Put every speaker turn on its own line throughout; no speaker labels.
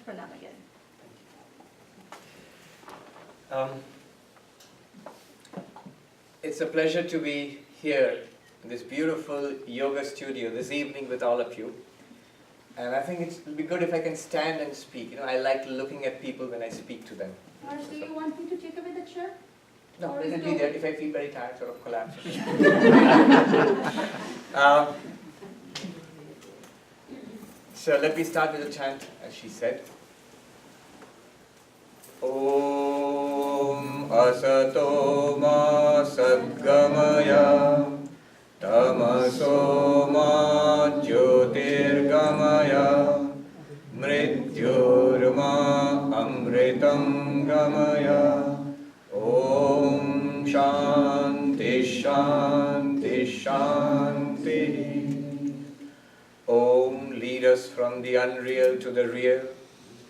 pranam again.
It's a pleasure to be here in this beautiful yoga studio this evening with all of you. And I think it'll be good if I can stand and speak. You know, I like looking at people when I speak to them.
Or do you want me to take away the chair?
No,
Or
let
is
it
it
be
okay?
there. If I feel very tired, sort of collapse. So let me start with a chant, as she said. Om asato ma sadgamaya tamaso ma jyotirgamaya mrityurma amritam gamaya. Om shanti shanti shanti. Om, lead us from the unreal to the real.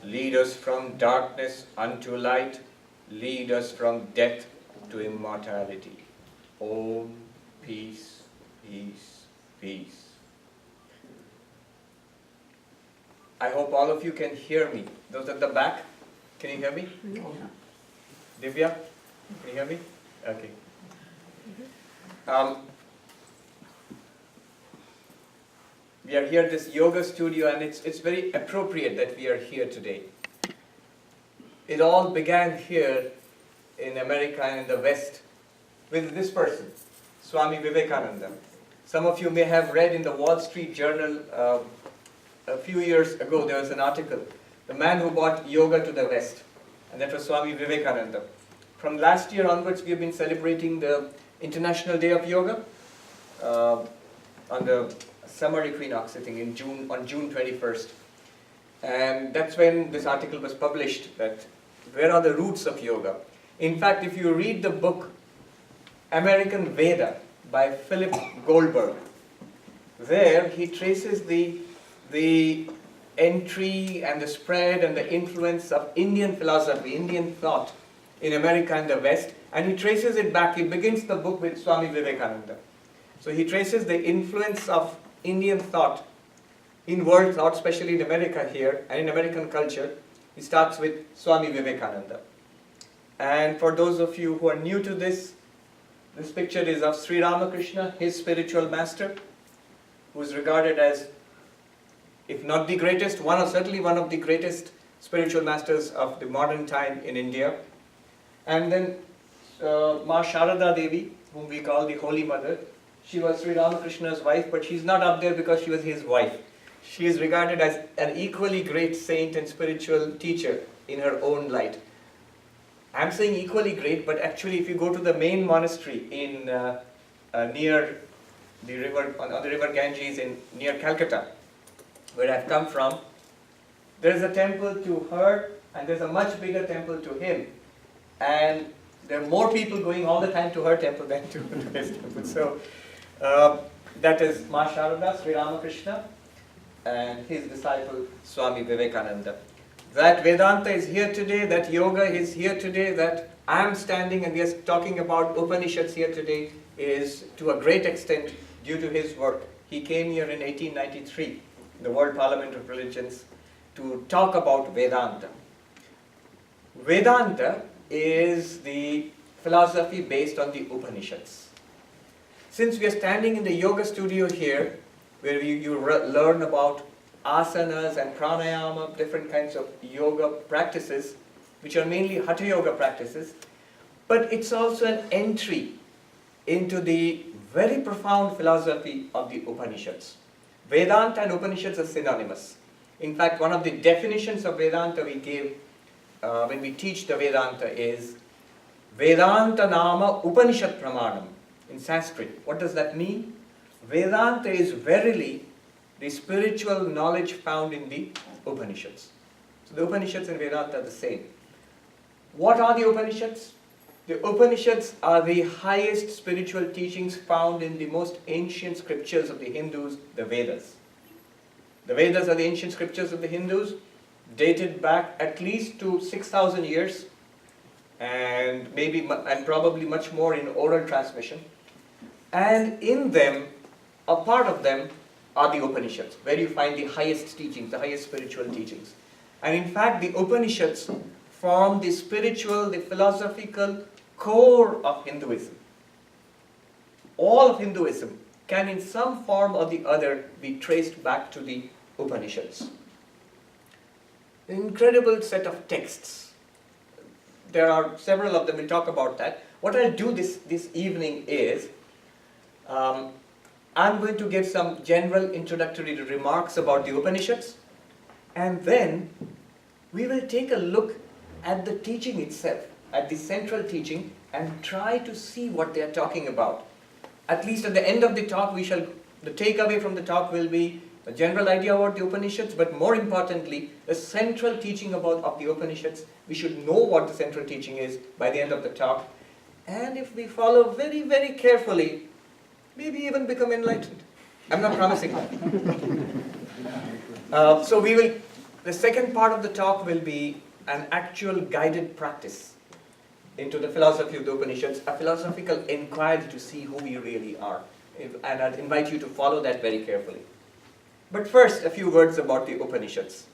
Lead us from darkness unto light. Lead us from death to immortality. Om, peace, peace, peace. I hope all of you can hear me. Those at the back, can you hear me?
No.
Divya, can you hear me? Okay. We are here at this yoga studio, and it's very appropriate that we are here today. It all began here in America and in the West with this person, Swami Vivekananda. Some of you may have read in the Wall Street Journal a few years ago, there was an article, the man who brought yoga to the West, and that was Swami Vivekananda. From last year onwards, we have been celebrating the International Day of Yoga on the summer equinox, I think, on June 21st. And that's when this article was published, that where are the roots of yoga? In fact, if you read the book American Veda by Philip Goldberg, there he traces the entry and the spread and the influence of Indian philosophy, Indian thought in America and the West, and he traces it back. He begins the book with Swami Vivekananda. So he traces the influence of Indian thought in world thought, especially in America here, and in American culture. He starts with Swami Vivekananda. And for those of you who are new to this picture is of Sri Ramakrishna, his spiritual master, who is regarded as, if not the greatest, certainly one of the greatest spiritual masters of the modern time in India. And then Ma Sharada Devi, whom we call the Holy Mother. She was Sri Ramakrishna's wife, but she's not up there because she was his wife. She is regarded as an equally great saint and spiritual teacher in her own light. I'm saying equally great, but actually if you go to the main monastery in near the river, on the river Ganges near Calcutta, where I've come from, there is a temple to her and there's a much bigger temple to him. And there are more people going all the time to her temple than to his temple. So that is Ma Sharada, Sri Ramakrishna, and his disciple Swami Vivekananda. That Vedanta is here today, that yoga is here today, that I am standing and we are talking about Upanishads here today is to a great extent due to his work. He came here in 1893, the World Parliament of Religions, to talk about Vedanta. Vedanta is the philosophy based on the Upanishads. Since we are standing in the yoga studio here, where you learn about asanas and pranayama, different kinds of yoga practices, which are mainly hatha yoga practices, but it's also an entry into the very profound philosophy of the Upanishads. Vedanta and Upanishads are synonymous. In fact, one of the definitions of Vedanta we gave when we teach the Vedanta is Vedanta Nama Upanishad Pramanam in Sanskrit. What does that mean? Vedanta is verily the spiritual knowledge found in the Upanishads. So the Upanishads and Vedanta are the same. What are the Upanishads? The Upanishads are the highest spiritual teachings found in the most ancient scriptures of the Hindus, the Vedas. The Vedas are the ancient scriptures of the Hindus, dated back at least to 6,000 years, and probably much more in oral transmission. And in them, a part of them, are the Upanishads, where you find the highest teachings, the highest spiritual teachings. And in fact, the Upanishads form the spiritual, the philosophical core of Hinduism. All of Hinduism can in some form or the other be traced back to the Upanishads. An incredible set of texts. There are several of them, we'll talk about that. What I'll do this evening is, I'm going to give some general introductory remarks about the Upanishads, and then we will take a look at the teaching itself, at the central teaching, and try to see what they are talking about. At least at the end of the talk, the takeaway from the talk will be a general idea about the Upanishads, but more importantly, the central teaching of the Upanishads. We should know what the central teaching is by the end of the talk. And if we follow very, very carefully, maybe even become enlightened. I'm not promising that. So the second part of the talk will be an actual guided practice into the philosophy of the Upanishads, a philosophical inquiry to see who we really are. And I'd invite you to follow that very carefully. But first, a few words about the Upanishads.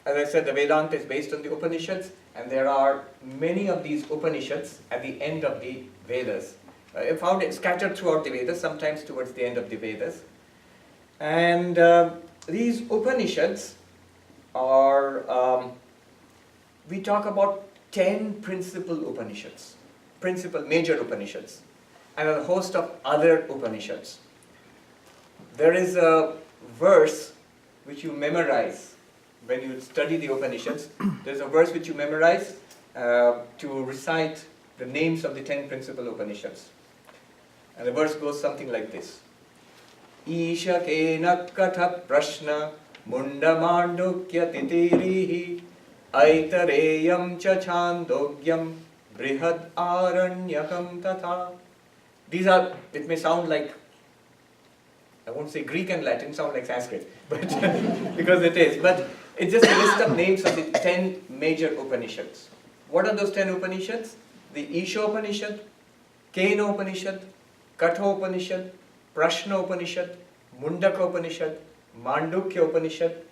As I said, the Vedanta is based on the Upanishads, and there are many of these Upanishads at the end of the Vedas. I found it scattered throughout the Vedas, sometimes towards the end of the Vedas. And these Upanishads are, we talk about 10 principal Upanishads, major Upanishads, and a host of other Upanishads. There is a verse which you memorize when you study the Upanishads. There's a verse which you memorize to recite the names of the 10 principal Upanishads. And the verse goes something like this. Isha kena katha prashna mundamandukya titirihi aitareyam cha chandogyam brihad aranyakam tatha. These are, it may sound like, I won't say Greek and Latin, sound like Sanskrit, but because it is. But it's just a list of names of the 10 major Upanishads. What are those 10 Upanishads? The Isha Upanishad, Kena Upanishad, Katha Upanishad, Prashna Upanishad, Mundaka Upanishad, Mandukya Upanishad,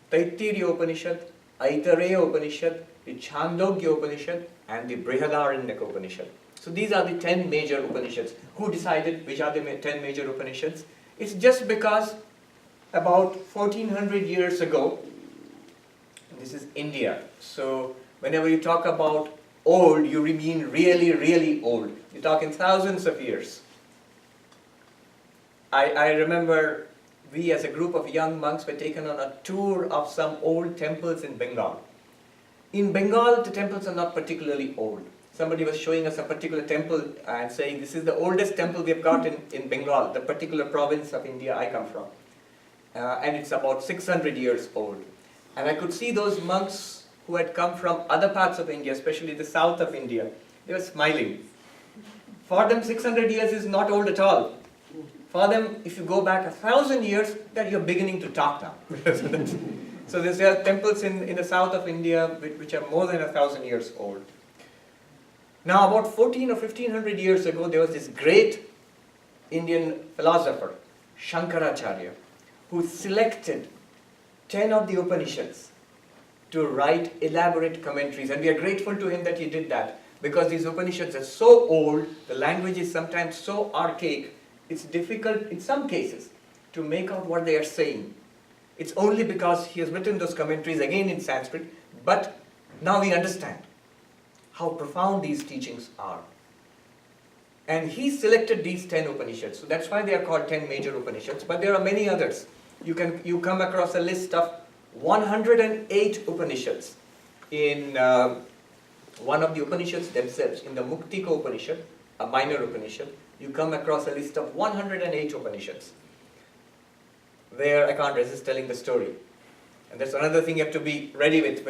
Taittiriya Upanishad, Aitareya Upanishad, the Chandogya Upanishad, and the Brihadaranyaka Upanishad. So these are the 10 major Upanishads. Who decided which are the 10 major Upanishads? It's just because about 1400 years ago, this is India, so whenever you talk about old, you mean really, really old. You're talking thousands of years. I remember we as a group of young monks were taken on a tour of some old temples in Bengal. In Bengal, the temples are not particularly old. Somebody was showing us a particular temple and saying, this is the oldest temple we've got in Bengal, the particular province of India I come from. And it's about 600 years old. And I could see those monks who had come from other parts of India, especially the south of India. They were smiling. For them, 600 years is not old at all. For them, if you go back 1,000 years, that you're beginning to talk now. So there are temples in the south of India which are more than 1,000 years old. Now, about 14 or 1500 years ago, there was this great Indian philosopher, Shankaracharya, who selected 10 of the Upanishads to write elaborate commentaries. And we are grateful to him that he did that, because these Upanishads are so old, the language is sometimes so archaic, it's difficult in some cases to make out what they are saying. It's only because he has written those commentaries again in Sanskrit, but now we understand how profound these teachings are. And he selected these 10 Upanishads, so that's why they are called 10 major Upanishads, but there are many others. You come across a list of 108 Upanishads in one of the Upanishads themselves, in the Muktika Upanishad, a minor Upanishad. You come across a list of 108 Upanishads. There, I can't resist telling the story. And that's another thing you have to be ready with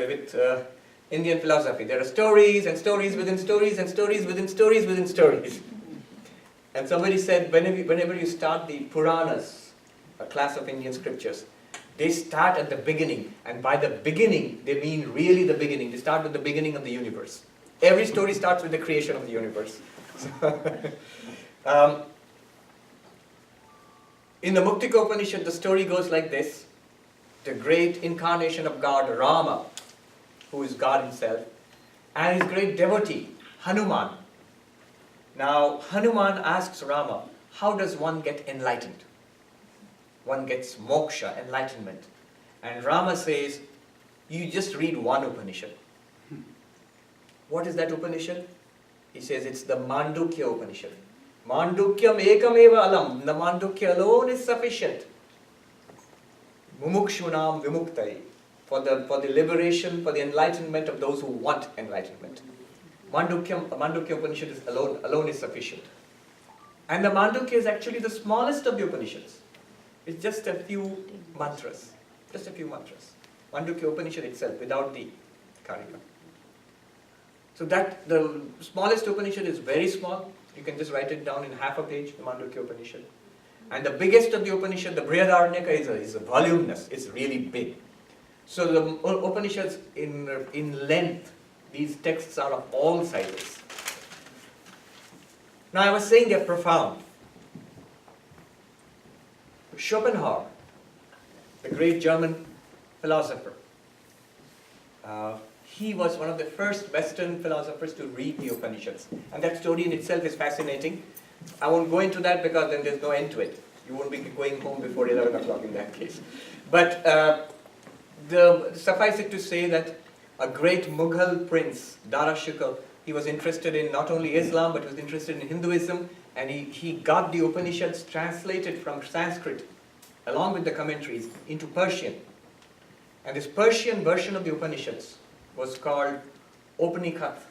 Indian philosophy. There are stories and stories within stories and stories within stories within stories. And somebody said, whenever you start the Puranas, a class of Indian scriptures, they start at the beginning. And by the beginning, they mean really the beginning. They start with the beginning of the universe. Every story starts with the creation of the universe. In the Muktika Upanishad, the story goes like this. The great incarnation of God, Rama, who is God himself, and his great devotee, Hanuman. Now, Hanuman asks Rama, how does one get enlightened? One gets moksha, enlightenment. And Rama says, you just read one Upanishad. What is that Upanishad? He says it's the Mandukya Upanishad. Mandukyam ekameva alam. The Mandukya alone is sufficient. Mumukshunam vimuktai. For the liberation, for the enlightenment of those who want enlightenment. Mandukya Upanishad is alone is sufficient. And the Mandukya is actually the smallest of the Upanishads. It's just a few mantras. Just a few mantras. Mandukya Upanishad itself, without the Karika. So that the smallest Upanishad is very small. You can just write it down in half a page, the Mandukya Upanishad. And the biggest of the Upanishad, the Brihadaranyaka, is voluminous. It's really big. So the Upanishads in length, these texts are of all sizes. Now I was saying they're profound. Schopenhauer, the great German philosopher, he was one of the first Western philosophers to read the Upanishads. And that story in itself is fascinating. I won't go into that because then there's no end to it. You won't be going home before 11 o'clock in that case. But suffice it to say that a great Mughal prince, Dara Shukla, he was interested in not only Islam, but he was interested in Hinduism, and he got the Upanishads translated from Sanskrit, along with the commentaries, into Persian. And this Persian version of the Upanishads was called Upanishads.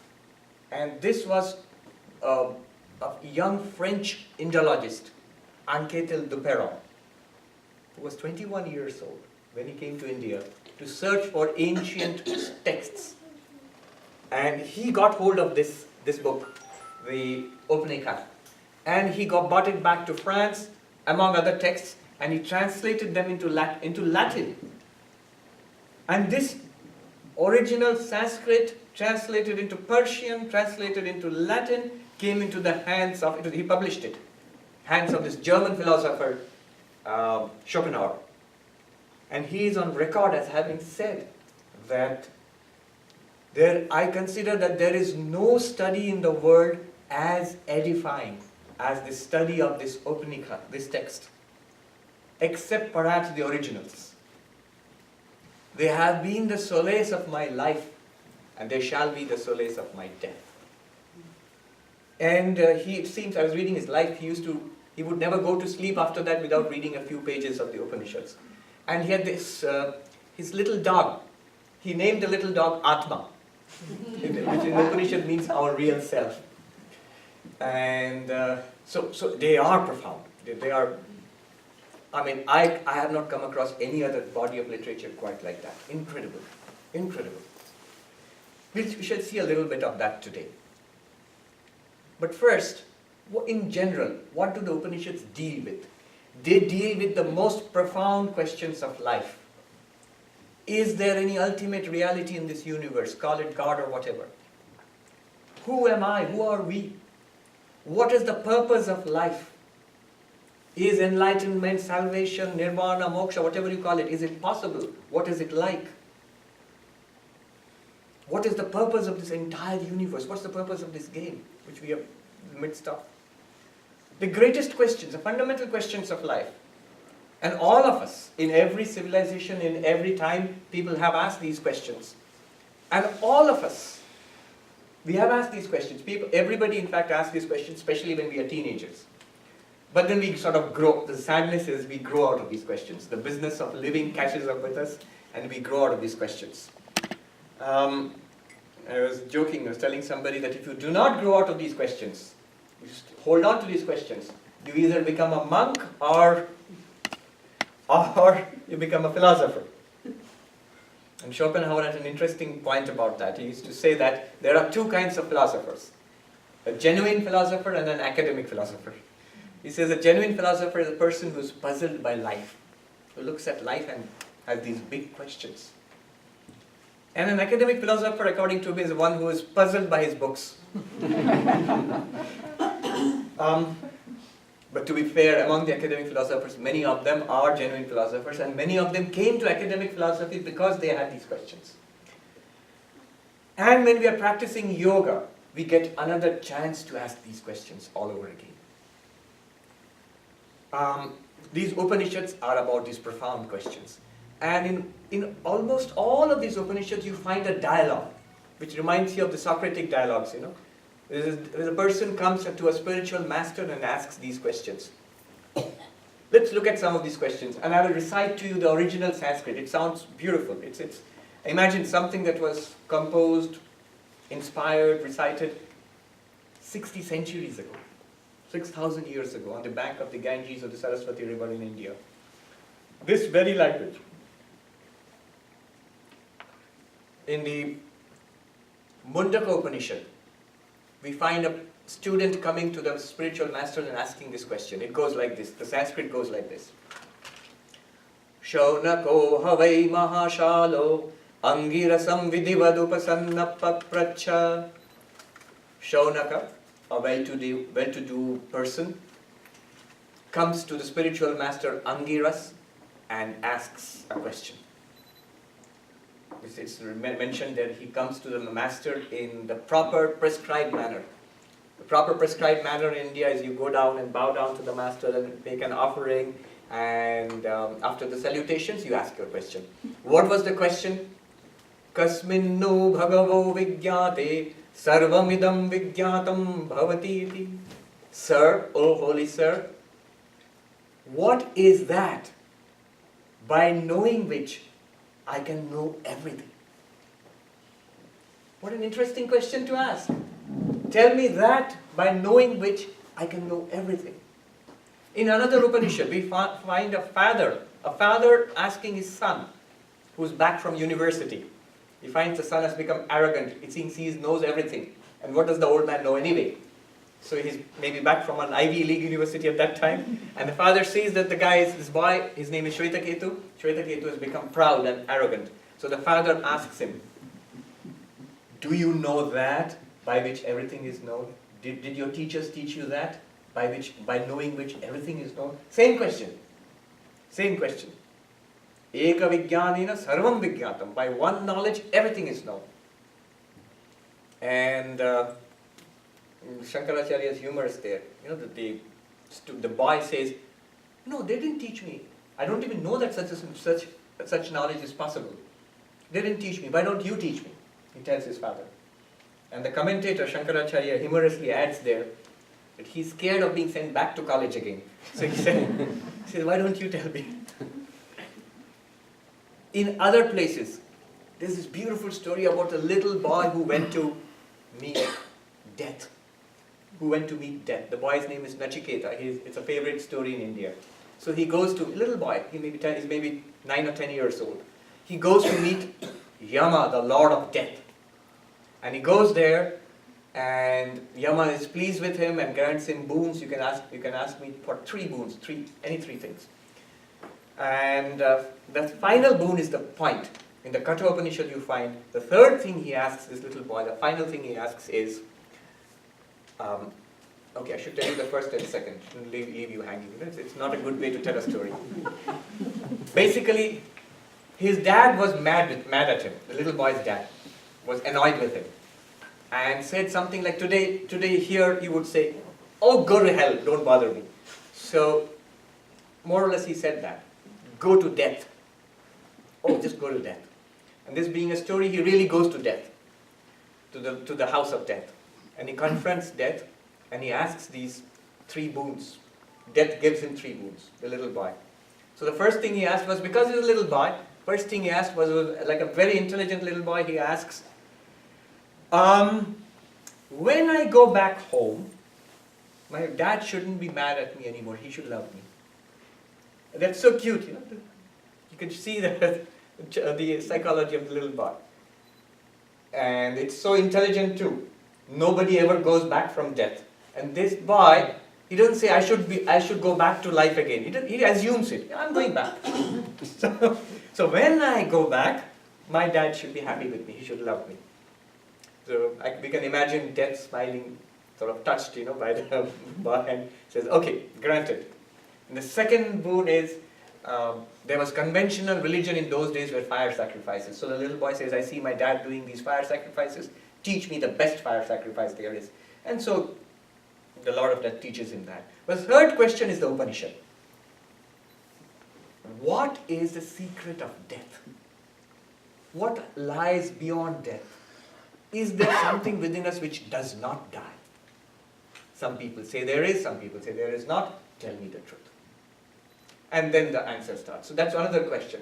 And this was a young French Indologist, Anquetil Duperron, who was 21 years old when he came to India to search for ancient texts. And he got hold of this book, the Upanishads. And he brought it back to France, among other texts, and he translated them into Latin. And this original Sanskrit, translated into Persian, translated into Latin, came into the hands of, he published it, hands of this German philosopher, Schopenhauer. And he is on record as having said that I consider that there is no study in the world as edifying as the study of this Upanishad, this text, except perhaps the originals. They have been the solace of my life, and they shall be the solace of my death. And it seems, I was reading his life, he would never go to sleep after that without reading a few pages of the Upanishads. And he had this, his little dog, he named the little dog Atma, which in the Upanishad means our real self. And so they are profound. They are, I mean, I have not come across any other body of literature quite like that. Incredible. Incredible. We shall see a little bit of that today. But first, in general, what do the Upanishads deal with? They deal with the most profound questions of life. Is there any ultimate reality in this universe? Call it God or whatever. Who am I? Who are we? What is the purpose of life? Is enlightenment, salvation, nirvana, moksha, whatever you call it, is it possible? What is it like? What is the purpose of this entire universe? What's the purpose of this game, which we are in the midst of? The greatest questions, the fundamental questions of life. And all of us, in every civilization, in every time, people have asked these questions. And all of us, we have asked these questions. Everybody, in fact, asks these questions, especially when we are teenagers. But then we sort of grow. The sadness is we grow out of these questions. The business of living catches up with us, and we grow out of these questions. I was joking, I was telling somebody that if you do not grow out of these questions, you just hold on to these questions, you either become a monk or you become a philosopher. And Schopenhauer had an interesting point about that. He used to say that there are two kinds of philosophers, a genuine philosopher and an academic philosopher. He says a genuine philosopher is a person who is puzzled by life, who looks at life and has these big questions. And an academic philosopher, according to him, is one who is puzzled by his books. But to be fair, among the academic philosophers, many of them are genuine philosophers, and many of them came to academic philosophy because they had these questions. And when we are practicing yoga, we get another chance to ask these questions all over again. These Upanishads are about these profound questions. And in almost all of these Upanishads, you find a dialogue, which reminds you of the Socratic dialogues, There's a person comes to a spiritual master and asks these questions. Let's look at some of these questions, and I will recite to you the original Sanskrit. It sounds beautiful. Imagine something that was composed, inspired, recited 60 centuries ago, 6,000 years ago, on the bank of the Ganges or the Saraswati River in India. This very language. In the Mundaka Upanishad, we find a student coming to the spiritual master and asking this question. It goes like this. The Sanskrit goes like this. Shaunako havai mahashalo angirasam vidivadupasannappapracha. Shaunaka, a well-to-do person, comes to the spiritual master Angiras and asks a question. It's mentioned that he comes to the master in the proper prescribed manner. The proper prescribed manner in India is you go down and bow down to the master and make an offering, and after the salutations you ask your question. What was the question? Kasminnu bhagavo vigyate sarvamidam vigyatam bhavati iti. Sir, O holy sir, what is that by knowing which I can know everything? What an interesting question to ask. Tell me that by knowing which I can know everything. In another Upanishad, we find a father asking his son, who's back from university. He finds the son has become arrogant. It seems he knows everything. And what does the old man know anyway? So he's maybe back from an Ivy League university at that time. And the father sees that this boy, his name is Shvetaketu. Shvetaketu has become proud and arrogant. So the father asks him, do you know that by which everything is known? Did your teachers teach you that? By knowing which everything is known? Same question. Same question. Eka vijnanena sarvam vijnatam. By one knowledge, everything is known. And Shankaracharya's humor is there. The boy says, no, they didn't teach me. I don't even know that such knowledge is possible. They didn't teach me. Why don't you teach me? He tells his father. And the commentator, Shankaracharya, humorously adds there that he's scared of being sent back to college again. So he says, why don't you tell me? In other places, there's this beautiful story about a little boy who went to meet death. The boy's name is Nachiketa. It's a favorite story in India. So he goes to, a little boy, he's maybe 9 or 10 years old. He goes to meet Yama, the Lord of Death. And he goes there, and Yama is pleased with him and grants him boons. You can ask me for 3 boons, any 3 things. And the final boon is the point. In the Katha Upanishad you find the third thing he asks this little boy, the final thing he asks is, okay, I should tell you the first and second, shouldn't leave you hanging. It's not a good way to tell a story. Basically, his dad was mad at him. The little boy's dad was annoyed with him and said something like, today here he would say, oh, go to hell, don't bother me. So, more or less he said that. Go to death. Oh, just go to death. And this being a story, he really goes to death, to the house of death. And he confronts death, and he asks these 3 boons. Death gives him 3 boons, the little boy. So the first thing he asked was, because he's a little boy, first thing he asked was like a very intelligent little boy, he asks, when I go back home, my dad shouldn't be mad at me anymore, he should love me. That's so cute, You can see the psychology of the little boy. And it's so intelligent too. Nobody ever goes back from death. And this boy, he doesn't say, I should go back to life again. He assumes it. I'm going back. So when I go back, my dad should be happy with me. He should love me. So we can imagine death smiling sort of touched, by the bar and says, okay, granted. And the second boon is, there was conventional religion in those days where fire sacrifices. So the little boy says, I see my dad doing these fire sacrifices, teach me the best fire sacrifice there is. And so the Lord of Death teaches him that. But the third question is the Upanishad. What is the secret of death? What lies beyond death? Is there something within us which does not die? Some people say there is, some people say there is not. Tell me the truth. And then the answer starts. So that's another question.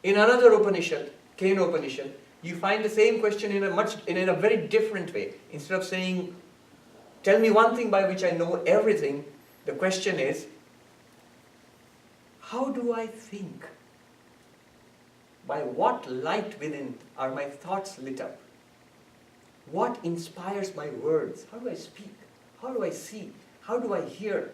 In another Upanishad, Canton Upanishad, you find the same question in a very different way. Instead of saying, tell me one thing by which I know everything, the question is, how do I think? By what light within are my thoughts lit up? What inspires my words? How do I speak? How do I see? How do I hear?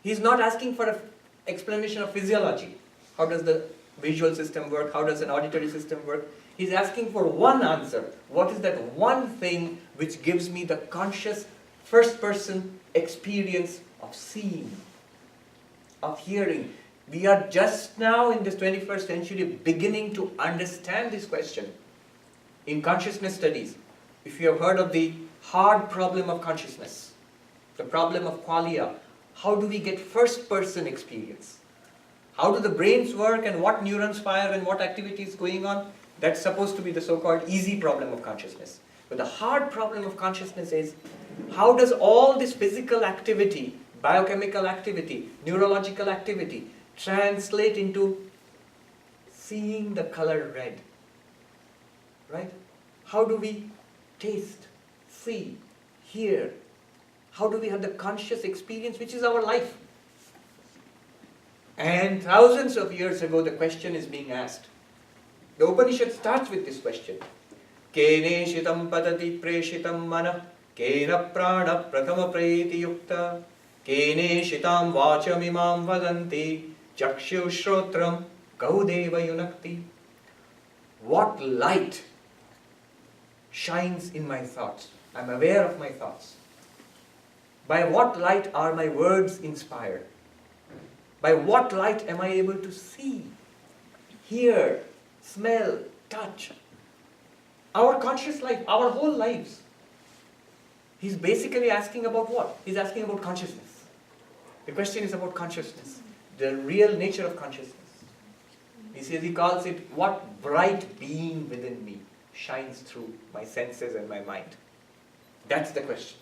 He's not asking for an explanation of physiology. How does the visual system work? How does an auditory system work? He's asking for one answer. What is that one thing which gives me the conscious first-person experience of seeing, of hearing? We are just now in this 21st century beginning to understand this question. In consciousness studies, if you have heard of the hard problem of consciousness, the problem of qualia, how do we get first-person experience? How do the brains work and what neurons fire and what activity is going on? That's supposed to be the so-called easy problem of consciousness. But the hard problem of consciousness is, how does all this physical activity, biochemical activity, neurological activity, translate into seeing the color red? Right? How do we taste, see, hear? How do we have the conscious experience which is our life? And thousands of years ago the question is being asked. The Upanishad starts with this question. Kene shitam padati preshitam mana kena prana prathama preti yukta kene shitam vacham imam vadanti chakshu shrotram kaudeva yunakti. What light shines in my thoughts? I'm aware of my thoughts. By what light are my words inspired? By what light am I able to see, hear, smell, touch? Our conscious life, our whole lives. He's basically asking about what? He's asking about consciousness. The question is about consciousness, the real nature of consciousness. He calls it, what bright being within me shines through my senses and my mind? That's the question.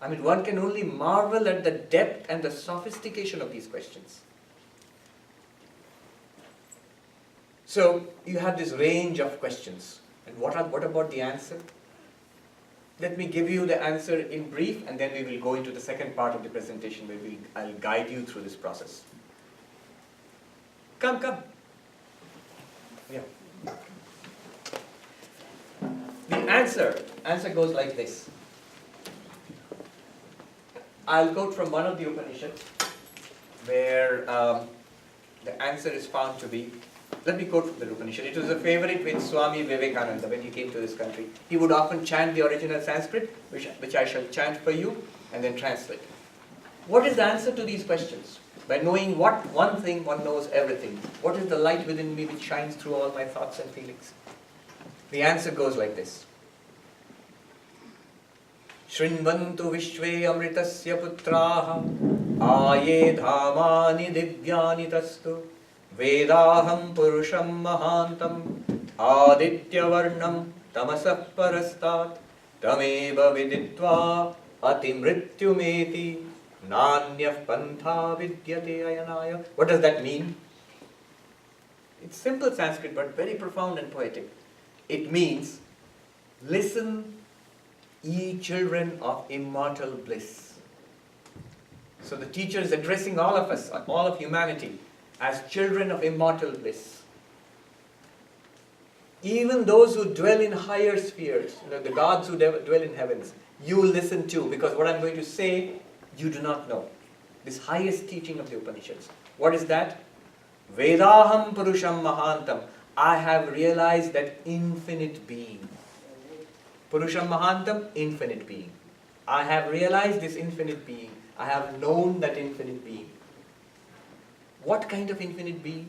I mean, one can only marvel at the depth and the sophistication of these questions. So, you have this range of questions. And what about the answer? Let me give you the answer in brief, and then we will go into the second part of the presentation where I'll guide you through this process. Come. Yeah. The answer goes like this. I'll quote from one of the Upanishads where the answer is found to be, let me quote from the Upanishad. It was a favorite with Swami Vivekananda when he came to this country. He would often chant the original Sanskrit, which I shall chant for you and then translate. What is the answer to these questions? By knowing what one thing, one knows everything. What is the light within me which shines through all my thoughts and feelings? The answer goes like this. Shrinvantu vishve amritasya putraha aye dhamani divyani tastu vedaham purusham mahantam aditya varnam tamasah parastat tameva viditva atimrityumeti nanyah pantha vidyate ayanaya. What does that mean? It's simple Sanskrit but very profound and poetic. It means, listen, ye children of immortal bliss. So the teacher is addressing all of us, all of humanity, as children of immortal bliss. Even those who dwell in higher spheres, the gods who dwell in heavens, you listen to, because what I'm going to say, you do not know. This highest teaching of the Upanishads. What is that? Vedaham Purusham Mahantam. I have realized that infinite being. Purusham Mahantam, infinite being. I have realized this infinite being. I have known that infinite being. What kind of infinite being?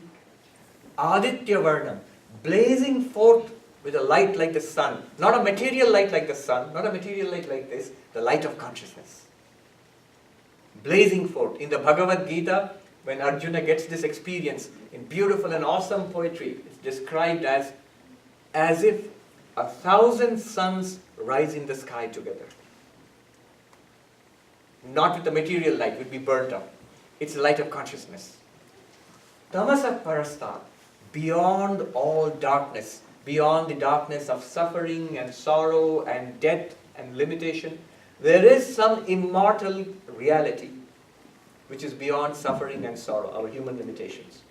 Aditya Varnam, blazing forth with a light like the sun. Not a material light like the sun, not a material light like this, the light of consciousness. Blazing forth. In the Bhagavad Gita, when Arjuna gets this experience in beautiful and awesome poetry, it's described as if 1,000 suns rise in the sky together. Not with the material light, would be burnt up. It's the light of consciousness. Tamasa Parasta, beyond all darkness, beyond the darkness of suffering and sorrow and death and limitation, there is some immortal reality which is beyond suffering and sorrow, our human limitations.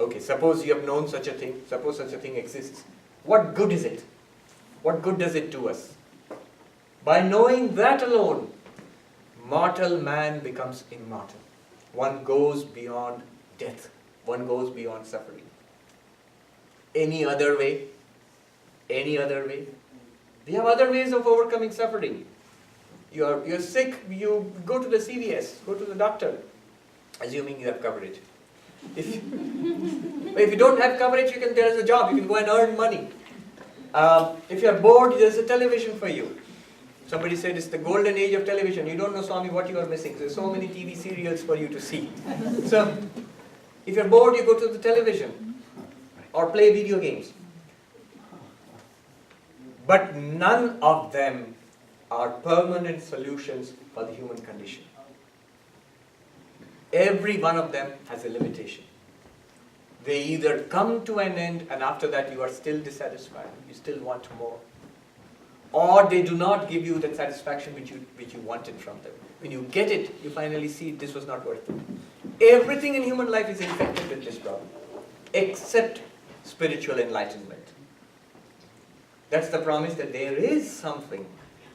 Okay, suppose you have known such a thing, suppose such a thing exists. What good is it? What good does it do us? By knowing that alone, mortal man becomes immortal. One goes beyond death. One goes beyond suffering. Any other way? Any other way? We have other ways of overcoming suffering. You're sick, you go to the CVS, go to the doctor, assuming you have coverage. If you don't have coverage, there is a job, you can go and earn money. If you're bored, there's a television for you. Somebody said it's the golden age of television. You don't know, Swami, what you are missing. There's so many TV serials for you to see. So, if you're bored, you go to the television or play video games. But none of them are permanent solutions for the human condition. Every one of them has a limitation. They either come to an end and after that you are still dissatisfied, you still want more. Or they do not give you that satisfaction which you wanted from them. When you get it, you finally see this was not worth it. Everything in human life is infected with this problem, except spiritual enlightenment. That's the promise that there is something,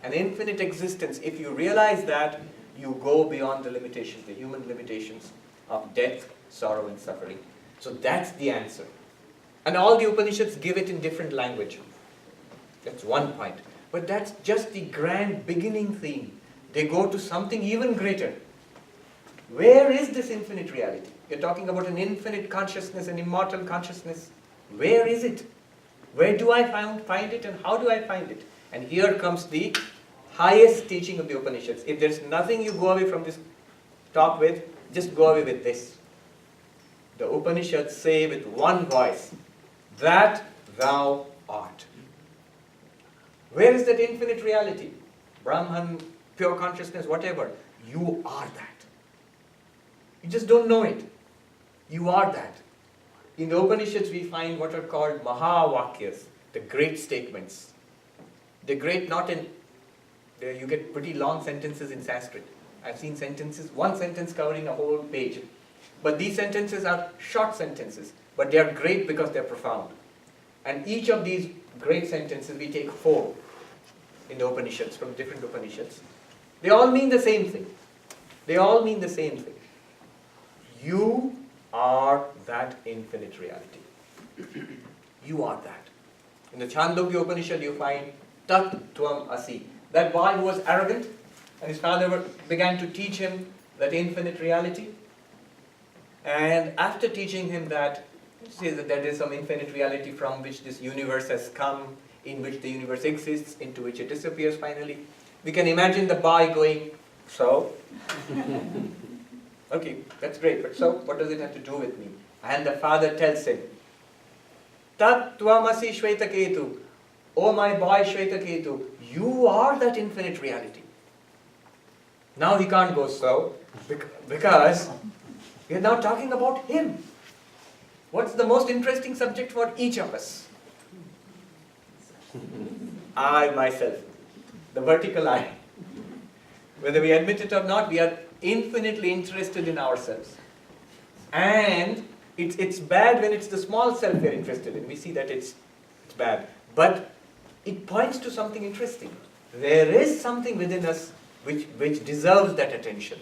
an infinite existence. If you realize that, you go beyond the limitations, the human limitations of death, sorrow and suffering. So that's the answer. And all the Upanishads give it in different language. That's one point. But that's just the grand beginning theme. They go to something even greater. Where is this infinite reality? You're talking about an infinite consciousness, an immortal consciousness. Where is it? Where do I find it and how do I find it? And here comes the highest teaching of the Upanishads. If there's nothing you go away from this talk with, just go away with this. The Upanishads say with one voice, that thou art. Where is that infinite reality? Brahman, pure consciousness, whatever. You are that. You just don't know it. You are that. In the Upanishads we find what are called Mahavakyas, the great statements. The great not in, there you get pretty long sentences in Sanskrit. I've seen sentences, one sentence covering a whole page. But these sentences are short sentences, but they are great because they are profound. And each of these great sentences, we take 4 in the Upanishads, from different Upanishads. They all mean the same thing. They all mean the same thing. You are that infinite reality. You are that. In the Chandogya Upanishad you find Tat Tvam Asi. That boy who was arrogant and his father began to teach him that infinite reality. And after teaching him that, he says that there is some infinite reality from which this universe has come, in which the universe exists, into which it disappears finally. We can imagine the boy going, so? Okay, that's great, but so what does it have to do with me? And the father tells him, Tat Tvamasi Shvetaketu. Oh my boy Shvetaketu, you are that infinite reality. Now he can't go so, because we are now talking about him. What's the most interesting subject for each of us? I myself, the vertical I. Whether we admit it or not, we are infinitely interested in ourselves. And it's bad when it's the small self we are interested in. We see that it's bad. But it points to something interesting. There is something within us which deserves that attention.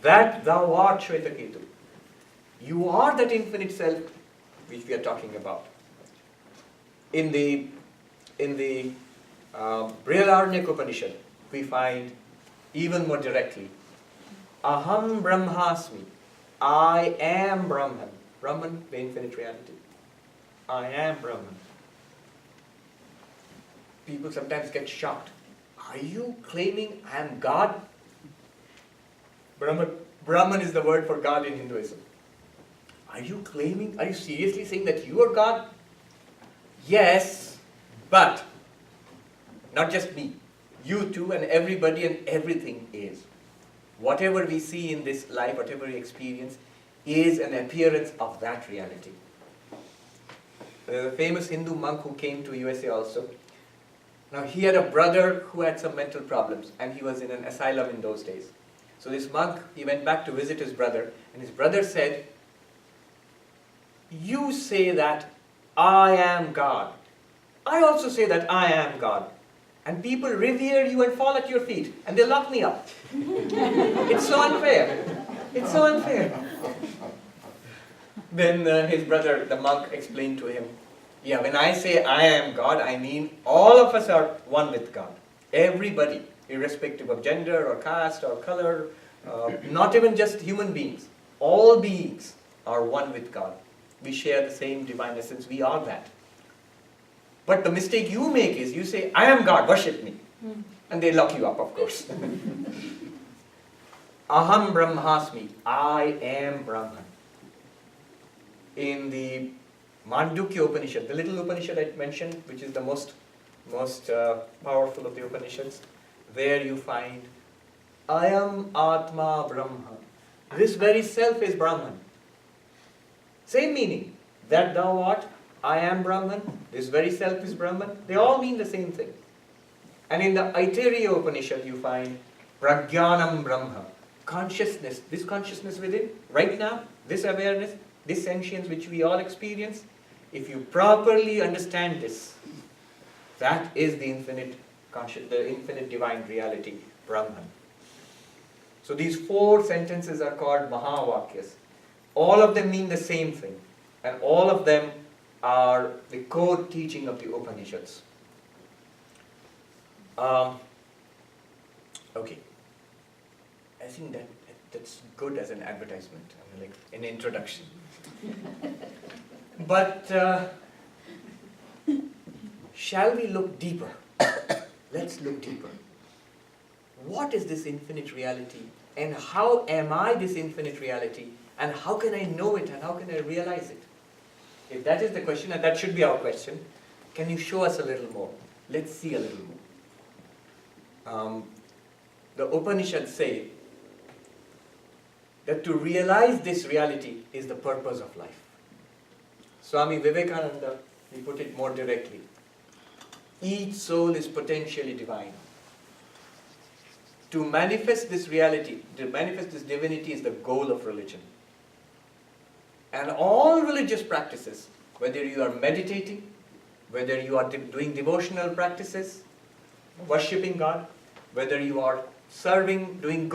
That thou art Shvetaketu. You are that infinite self which we are talking about. In the Brihadaranyaka Upanishad, we find even more directly, Aham Brahmasmi, I am Brahman. Brahman, the infinite reality. I am Brahman. People sometimes get shocked. Are you claiming I am God? Brahman is the word for God in Hinduism. Are you seriously saying that you are God? Yes, but not just me. You too, and everybody and everything is. Whatever we see in this life, whatever we experience, is an appearance of that reality. There's a famous Hindu monk who came to USA also. Now he had a brother who had some mental problems, and he was in an asylum in those days. So this monk, he went back to visit his brother, and his brother said, you say that I am God. I also say that I am God. And people revere you and fall at your feet, and they lock me up. It's so unfair. It's so unfair. Then his brother, the monk, explained to him, yeah, when I say I am God, I mean all of us are one with God. Everybody, irrespective of gender or caste or color, not even just human beings. All beings are one with God. We share the same divine essence. We are that. But the mistake you make is you say, I am God, worship me. And they lock you up, of course. Aham Brahmasmi, I am Brahman. In the Mandukya Upanishad, the little Upanishad I mentioned, which is the most powerful of the Upanishads, there you find, I am Atma Brahma. This very self is Brahman. Same meaning, that thou art, I am Brahman, this very self is Brahman. They all mean the same thing. And in the Aitareya Upanishad you find Prajnanam Brahma. Consciousness, this consciousness within, right now, this awareness, this sentience which we all experience, if you properly understand this, that is the infinite divine reality, Brahman. So these 4 sentences are called Mahavakyas. All of them mean the same thing, and all of them are the core teaching of the Upanishads. Okay, I think that's good as an advertisement, like an introduction. But shall we look deeper? Let's look deeper. What is this infinite reality, and how am I this infinite reality, and how can I know it, and how can I realize it? If that is the question, and that should be our question, can you show us a little more? Let's see a little more. The Upanishads say that to realize this reality is the purpose of life. Swami Vivekananda, he put it more directly. Each soul is potentially divine. To manifest this reality, to manifest this divinity is the goal of religion. And all religious practices, whether you are meditating, whether you are doing devotional practices, worshipping God, whether you are serving, doing good,